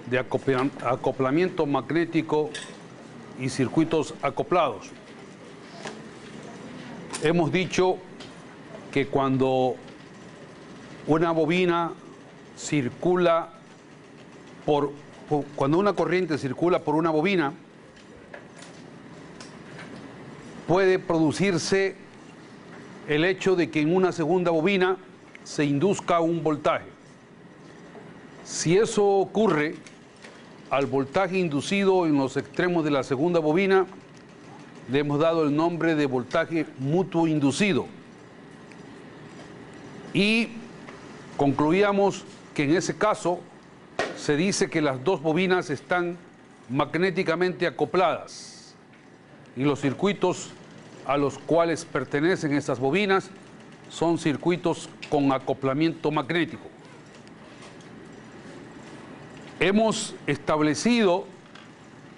de acoplamiento magnético y circuitos acoplados. Hemos dicho que cuando una bobina circula cuando una corriente circula por una bobina, puede producirse el hecho de que en una segunda bobina se induzca un voltaje. Si eso ocurre, al voltaje inducido en los extremos de la segunda bobina le hemos dado el nombre de voltaje mutuo inducido. Y concluíamos que en ese caso se dice que las dos bobinas están magnéticamente acopladas y los circuitos a los cuales pertenecen estas bobinas son circuitos con acoplamiento magnético. Hemos establecido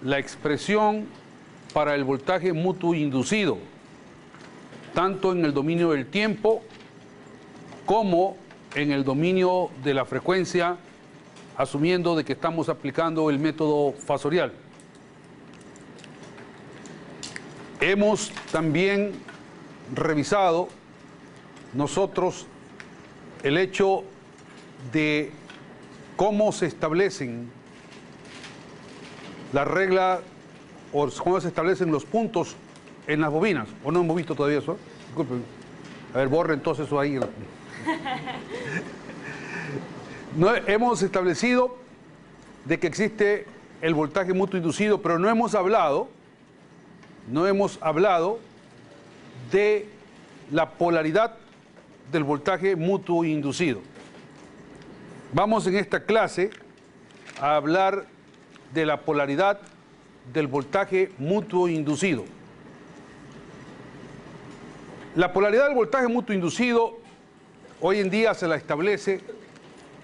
la expresión para el voltaje mutuo inducido, tanto en el dominio del tiempo como en el dominio de la frecuencia, asumiendo de que estamos aplicando el método fasorial. Hemos también revisado nosotros el hecho de cómo se establecen la regla o cómo se establecen los puntos en las bobinas. ¿O no hemos visto todavía eso? Disculpen. A ver, borre entonces eso ahí. No, hemos establecido de que existe el voltaje mutuo inducido, pero no hemos hablado de la polaridad del voltaje mutuo inducido. Vamos en esta clase a hablar de la polaridad del voltaje mutuo inducido. La polaridad del voltaje mutuo inducido hoy en día se la establece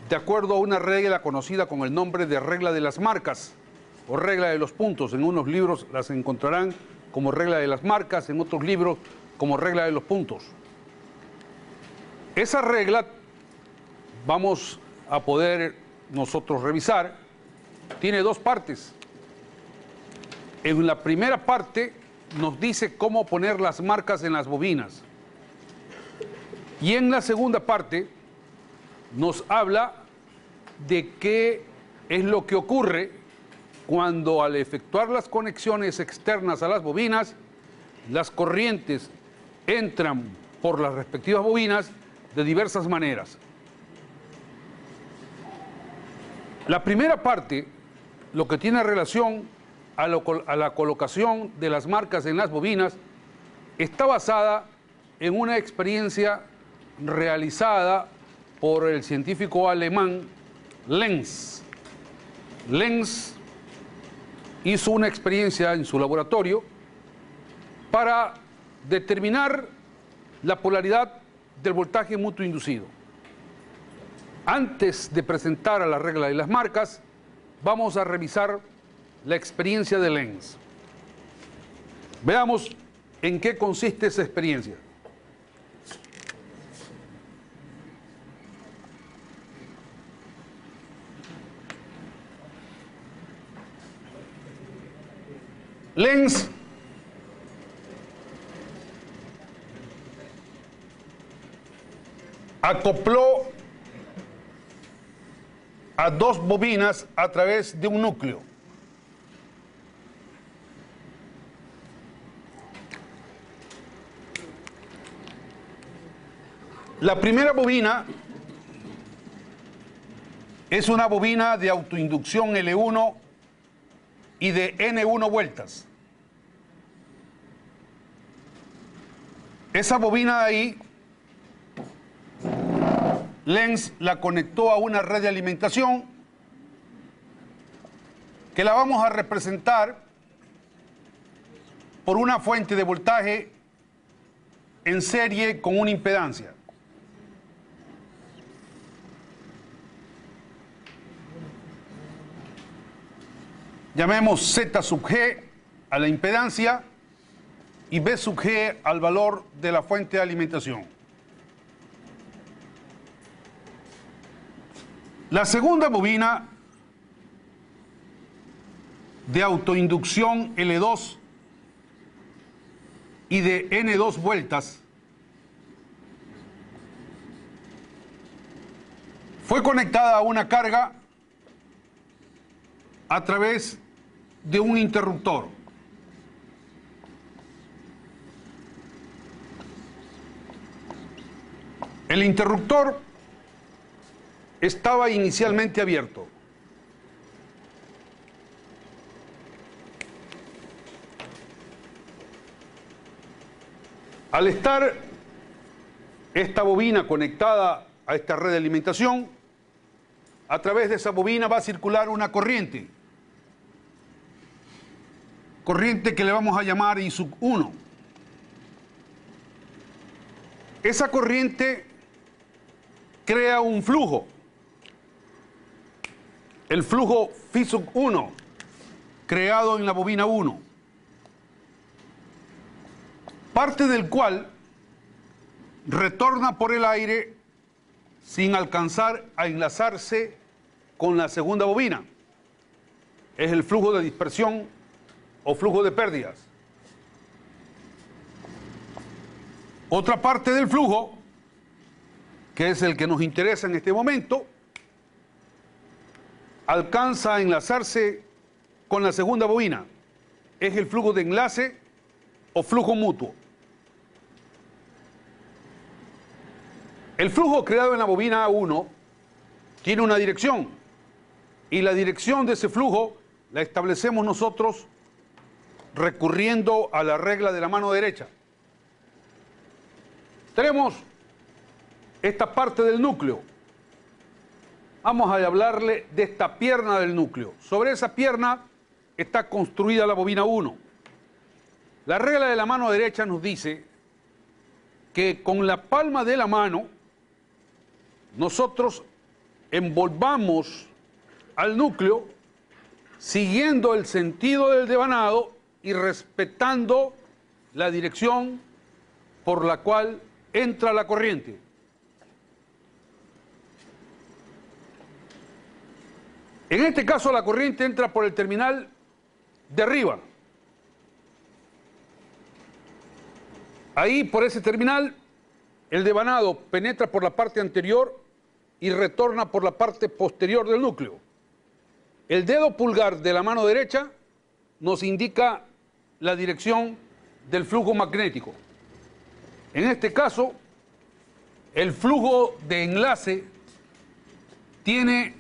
de acuerdo a una regla conocida con el nombre de regla de las marcas o regla de los puntos. En unos libros las encontrarán como regla de las marcas, en otros libros como regla de los puntos. Esa regla vamos a poder nosotros revisar. Tiene dos partes. En la primera parte nos dice cómo poner las marcas en las bobinas. Y en la segunda parte nos habla de qué es lo que ocurre cuando al efectuar las conexiones externas a las bobinas, las corrientes entran por las respectivas bobinas de diversas maneras. La primera parte, lo que tiene relación a la colocación de las marcas en las bobinas, está basada en una experiencia realizada por el científico alemán Lenz. Lenz hizo una experiencia en su laboratorio para determinar la polaridad del voltaje mutuo inducido. Antes de presentar a la regla de las marcas, vamos a revisar la experiencia de Lenz. Veamos en qué consiste esa experiencia. Lenz acopló a dos bobinas a través de un núcleo. La primera bobina es una bobina de autoinducción L1 y de N1 vueltas. Esa bobina de ahí, Lenz la conectó a una red de alimentación que la vamos a representar por una fuente de voltaje en serie con una impedancia. Llamemos Z sub G a la impedancia y B sub G al valor de la fuente de alimentación. La segunda bobina de autoinducción L2 y de N2 vueltas fue conectada a una carga a través de un interruptor. El interruptor estaba inicialmente abierto. Al estar esta bobina conectada a esta red de alimentación, a través de esa bobina va a circular una corriente. Corriente que le vamos a llamar I sub 1. Esa corriente crea un flujo. El flujo Phi sub 1, creado en la bobina 1. Parte del cual retorna por el aire sin alcanzar a enlazarse con la segunda bobina. Es el flujo de dispersión o flujo de pérdidas. Otra parte del flujo, que es el que nos interesa en este momento, alcanza a enlazarse con la segunda bobina. Es el flujo de enlace o flujo mutuo. El flujo creado en la bobina 1 tiene una dirección y la dirección de ese flujo la establecemos nosotros recurriendo a la regla de la mano derecha. Tenemos esta parte del núcleo. Vamos a hablarle de esta pierna del núcleo. Sobre esa pierna está construida la bobina 1. La regla de la mano derecha nos dice que con la palma de la mano nosotros envolvamos al núcleo siguiendo el sentido del devanado y respetando la dirección por la cual entra la corriente. En este caso la corriente entra por el terminal de arriba. Ahí, por ese terminal, el devanado penetra por la parte anterior y retorna por la parte posterior del núcleo. El dedo pulgar de la mano derecha nos indica la dirección del flujo magnético. En este caso, el flujo de enlace tiene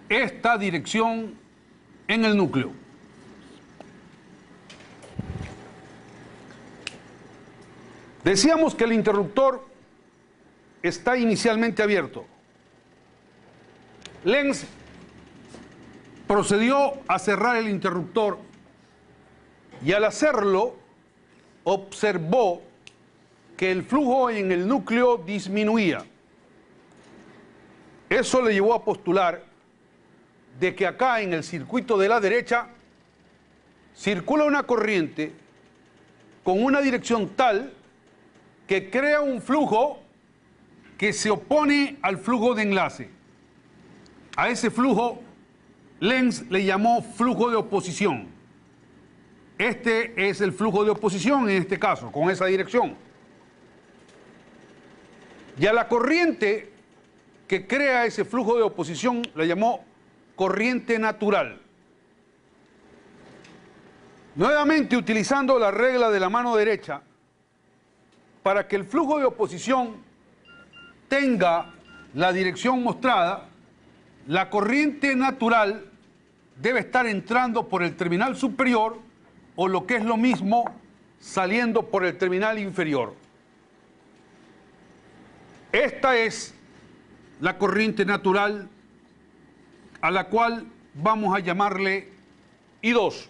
esta dirección en el núcleo. Decíamos que el interruptor está inicialmente abierto. Lenz procedió a cerrar el interruptor y al hacerlo observó que el flujo en el núcleo disminuía. Eso le llevó a postular de que acá en el circuito de la derecha circula una corriente con una dirección tal que crea un flujo que se opone al flujo de enlace. A ese flujo Lenz le llamó flujo de oposición. Este es el flujo de oposición en este caso, con esa dirección. Y a la corriente que crea ese flujo de oposición le llamó corriente natural. Nuevamente utilizando la regla de la mano derecha, para que el flujo de oposición tenga la dirección mostrada, la corriente natural debe estar entrando por el terminal superior o lo que es lo mismo, saliendo por el terminal inferior. Esta es la corriente natural a la cual vamos a llamarle I2.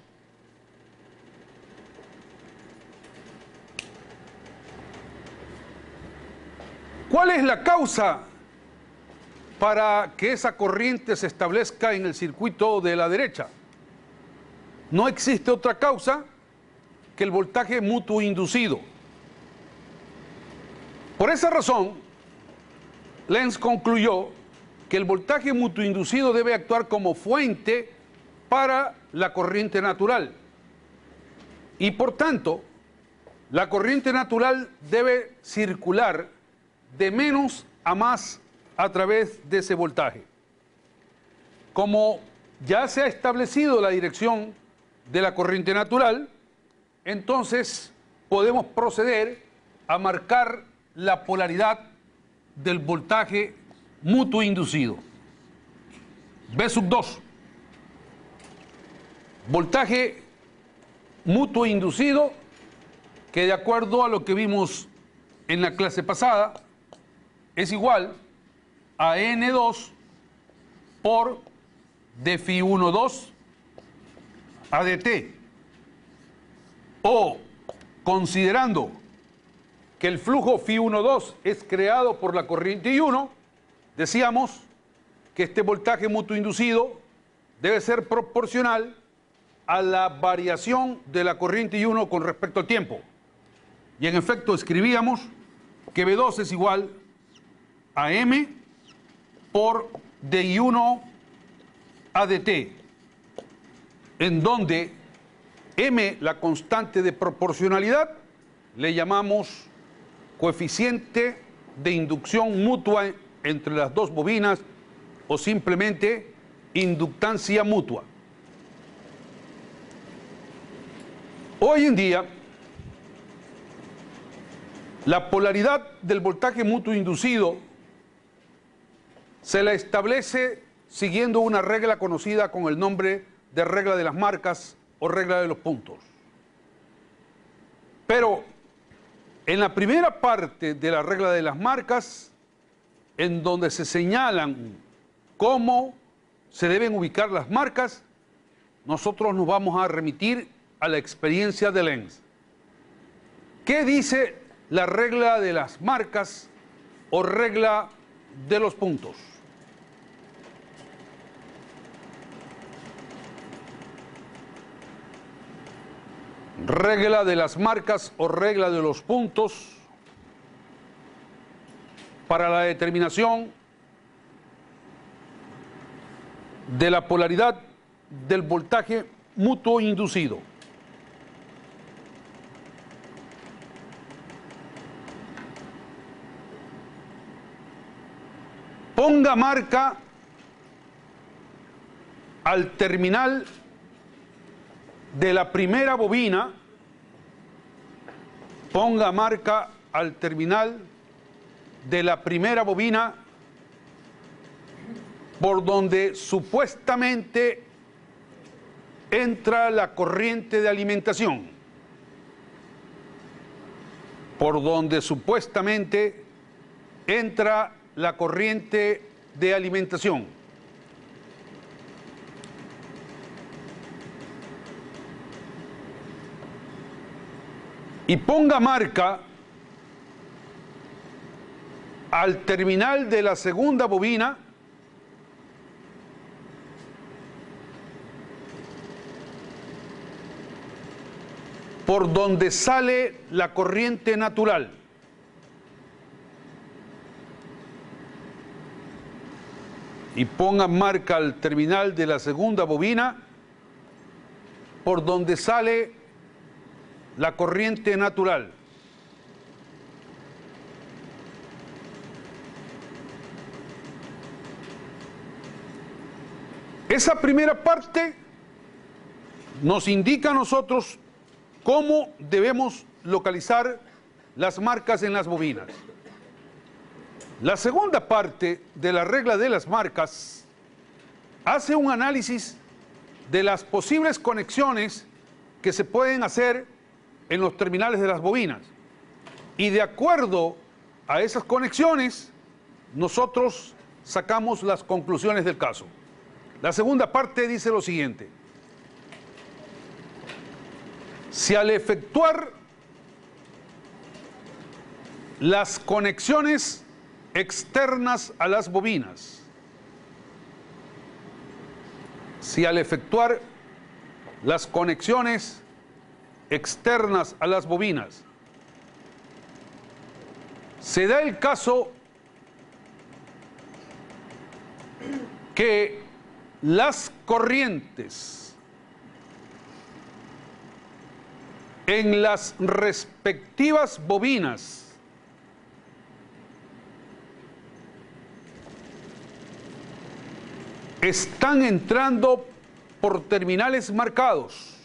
¿Cuál es la causa para que esa corriente se establezca en el circuito de la derecha? No existe otra causa que el voltaje mutuo inducido. Por esa razón, Lenz concluyó que el voltaje mutuo inducido debe actuar como fuente para la corriente natural. Y por tanto, la corriente natural debe circular de menos a más a través de ese voltaje. Como ya se ha establecido la dirección de la corriente natural, entonces podemos proceder a marcar la polaridad del voltaje mutuo inducido. B2. Voltaje mutuo inducido, que de acuerdo a lo que vimos en la clase pasada, es igual a N2 por dφ1,2 a dt. O, considerando que el flujo φ1,2 es creado por la corriente I1, decíamos que este voltaje mutuo inducido debe ser proporcional a la variación de la corriente I1 con respecto al tiempo. Y en efecto escribíamos que V2 es igual a M por dI1 a dt, en donde M, la constante de proporcionalidad, le llamamos coeficiente de inducción mutua entre las dos bobinas o simplemente inductancia mutua. Hoy en día, la polaridad del voltaje mutuo inducido se la establece siguiendo una regla conocida con el nombre de regla de las marcas o regla de los puntos. Pero en la primera parte de la regla de las marcas, en donde se señalan cómo se deben ubicar las marcas, nosotros nos vamos a remitir a la experiencia de Lenz. ¿Qué dice la regla de las marcas o regla de los puntos? Regla de las marcas o regla de los puntos para la determinación de la polaridad del voltaje mutuo inducido. Ponga marca al terminal de la primera bobina, ponga marca al terminal de la primera bobina por donde supuestamente entra la corriente de alimentación, por donde supuestamente entra la corriente de alimentación. Y ponga marca al terminal de la segunda bobina por donde sale la corriente natural. Y ponga marca al terminal de la segunda bobina por donde sale la corriente natural. Esa primera parte nos indica a nosotros cómo debemos localizar las marcas en las bobinas. La segunda parte de la regla de las marcas hace un análisis de las posibles conexiones que se pueden hacer en los terminales de las bobinas. Y de acuerdo a esas conexiones, nosotros sacamos las conclusiones del caso. La segunda parte dice lo siguiente: si al efectuar las conexiones externas a las bobinas, si al efectuar las conexiones externas a las bobinas se da el caso que las corrientes en las respectivas bobinas están entrando por terminales marcados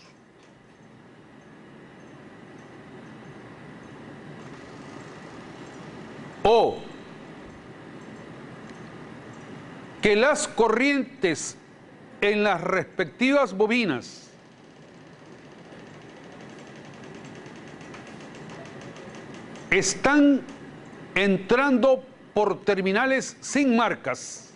o que las corrientes en las respectivas bobinas están entrando por terminales sin marcas,